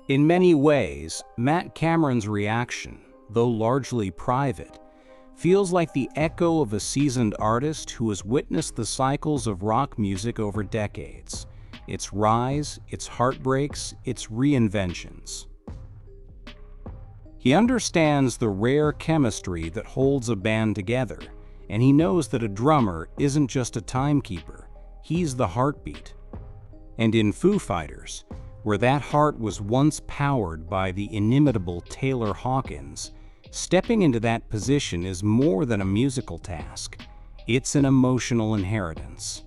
In many ways, Matt Cameron's reaction, though largely private, feels like the echo of a seasoned artist who has witnessed the cycles of rock music over decades, its rise, its heartbreaks, its reinventions. He understands the rare chemistry that holds a band together, and he knows that a drummer isn't just a timekeeper, he's the heartbeat. And in Foo Fighters, where that heart was once powered by the inimitable Taylor Hawkins, stepping into that position is more than a musical task. It's an emotional inheritance.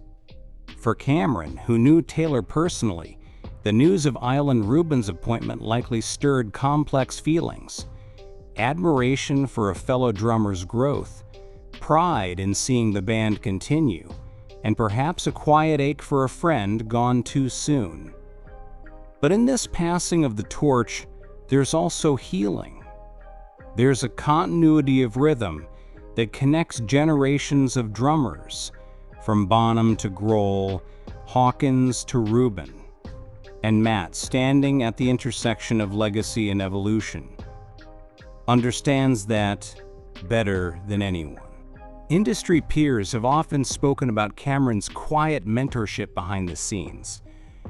For Cameron, who knew Taylor personally, the news of Ilan Rubin's appointment likely stirred complex feelings: admiration for a fellow drummer's growth, pride in seeing the band continue, and perhaps a quiet ache for a friend gone too soon. But in this passing of the torch, there's also healing. There's a continuity of rhythm that connects generations of drummers, from Bonham to Grohl, Hawkins to Rubin. And Matt, standing at the intersection of legacy and evolution, understands that better than anyone. Industry peers have often spoken about Cameron's quiet mentorship behind the scenes,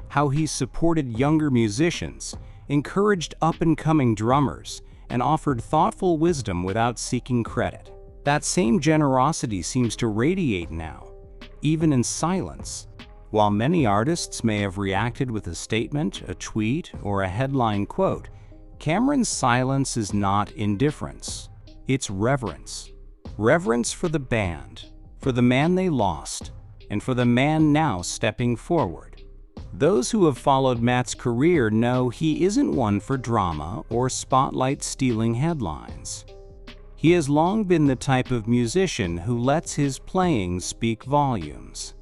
how he supported younger musicians, encouraged up-and-coming drummers, and offered thoughtful wisdom without seeking credit. That same generosity seems to radiate now, even in silence. While many artists may have reacted with a statement, a tweet, or a headline quote, Cameron's silence is not indifference. It's reverence. Reverence for the band, for the man they lost, and for the man now stepping forward. Those who have followed Matt's career know he isn't one for drama or spotlight-stealing headlines. He has long been the type of musician who lets his playing speak volumes.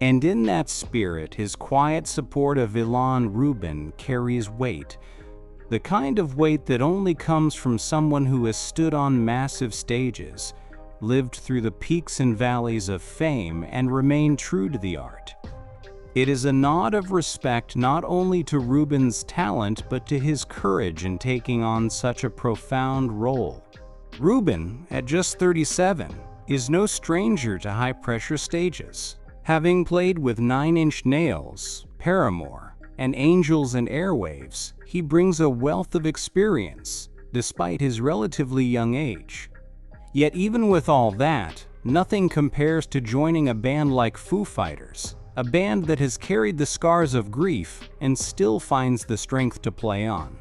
And in that spirit, his quiet support of Ilan Rubin carries weight, the kind of weight that only comes from someone who has stood on massive stages, lived through the peaks and valleys of fame, and remained true to the art. It is a nod of respect not only to Rubin's talent, but to his courage in taking on such a profound role. Rubin, at just 37, is no stranger to high-pressure stages. Having played with Nine Inch Nails, Paramore, and Angels and Airwaves, he brings a wealth of experience, despite his relatively young age. Yet even with all that, nothing compares to joining a band like Foo Fighters, a band that has carried the scars of grief and still finds the strength to play on.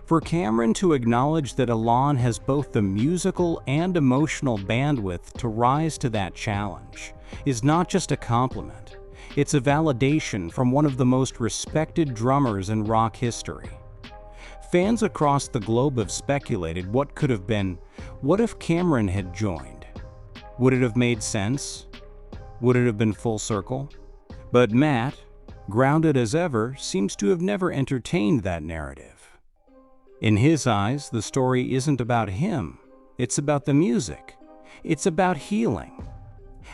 For Cameron to acknowledge that Ilan has both the musical and emotional bandwidth to rise to that challenge is not just a compliment, it's a validation from one of the most respected drummers in rock history. Fans across the globe have speculated what could have been. What if Cameron had joined? Would it have made sense? Would it have been full circle? But Matt, grounded as ever, seems to have never entertained that narrative. In his eyes, the story isn't about him. It's about the music. It's about healing.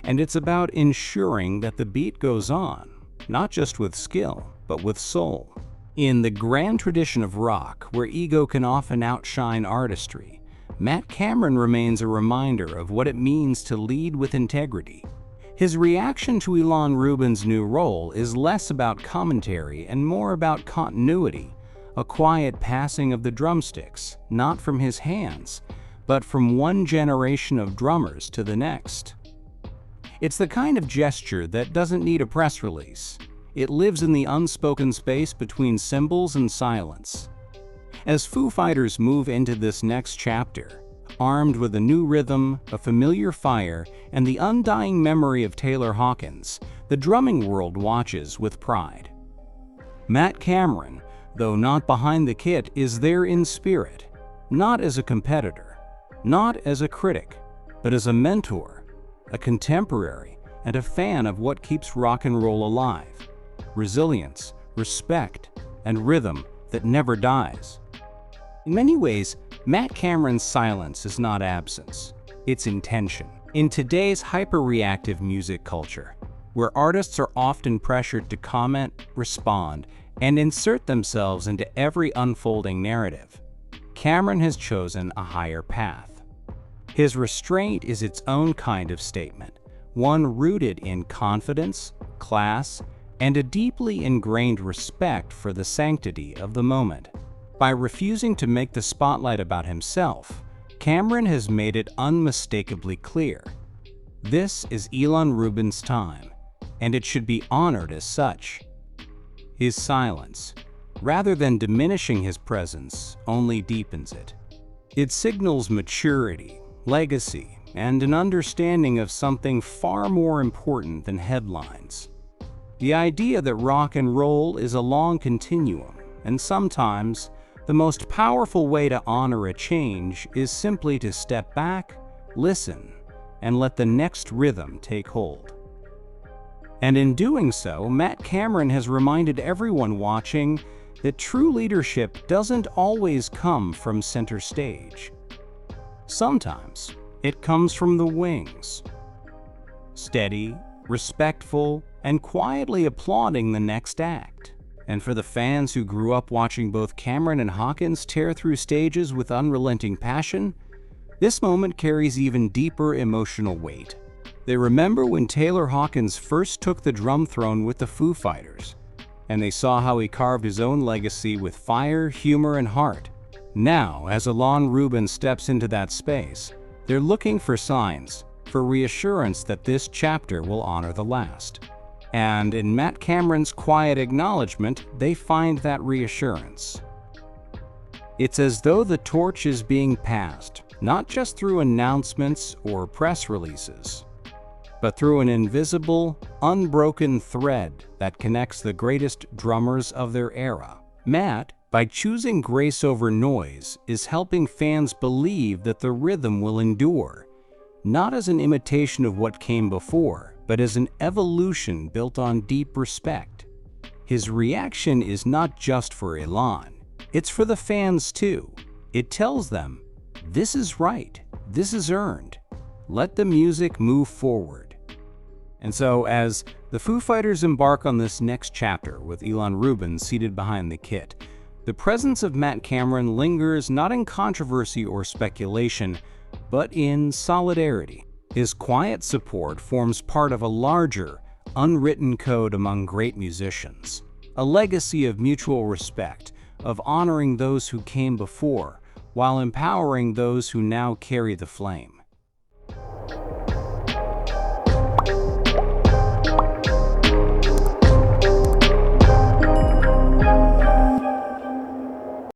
And it's about ensuring that the beat goes on, not just with skill, but with soul. In the grand tradition of rock, where ego can often outshine artistry, Matt Cameron remains a reminder of what it means to lead with integrity. His reaction to Ilan Rubin's new role is less about commentary and more about continuity, a quiet passing of the drumsticks, not from his hands, but from one generation of drummers to the next. It's the kind of gesture that doesn't need a press release. It lives in the unspoken space between cymbals and silence. As Foo Fighters move into this next chapter, armed with a new rhythm, a familiar fire, and the undying memory of Taylor Hawkins, the drumming world watches with pride. Matt Cameron, though not behind the kit, is there in spirit, not as a competitor, not as a critic, but as a mentor, a contemporary, and a fan of what keeps rock and roll alive: resilience, respect, and rhythm that never dies. In many ways, Matt Cameron's silence is not absence, it's intention. In today's hyper-reactive music culture, where artists are often pressured to comment, respond, and insert themselves into every unfolding narrative, Cameron has chosen a higher path. His restraint is its own kind of statement, one rooted in confidence, class, and a deeply ingrained respect for the sanctity of the moment. By refusing to make the spotlight about himself, Cameron has made it unmistakably clear. This is Ilan Rubin's time, and it should be honored as such. His silence, rather than diminishing his presence, only deepens it. It signals maturity, legacy, and an understanding of something far more important than headlines. The idea that rock and roll is a long continuum, and sometimes the most powerful way to honor a change is simply to step back, listen, and let the next rhythm take hold. And in doing so, Matt Cameron has reminded everyone watching that true leadership doesn't always come from center stage. Sometimes it comes from the wings. Steady, respectful, and quietly applauding the next act. And for the fans who grew up watching both Cameron and Hawkins tear through stages with unrelenting passion, this moment carries even deeper emotional weight. They remember when Taylor Hawkins first took the drum throne with the Foo Fighters, and they saw how he carved his own legacy with fire, humor, and heart. Now, as Ilan Rubin steps into that space, they're looking for signs, for reassurance that this chapter will honor the last. And in Matt Cameron's quiet acknowledgement, they find that reassurance. It's as though the torch is being passed, not just through announcements or press releases, but through an invisible, unbroken thread that connects the greatest drummers of their era. Matt, by choosing grace over noise, is helping fans believe that the rhythm will endure, not as an imitation of what came before, but as an evolution built on deep respect. His reaction is not just for Ilan, it's for the fans too. It tells them, this is right, this is earned. Let the music move forward. And so, as the Foo Fighters embark on this next chapter with Ilan Rubin seated behind the kit, the presence of Matt Cameron lingers not in controversy or speculation, but in solidarity. His quiet support forms part of a larger, unwritten code among great musicians, a legacy of mutual respect, of honoring those who came before, while empowering those who now carry the flame.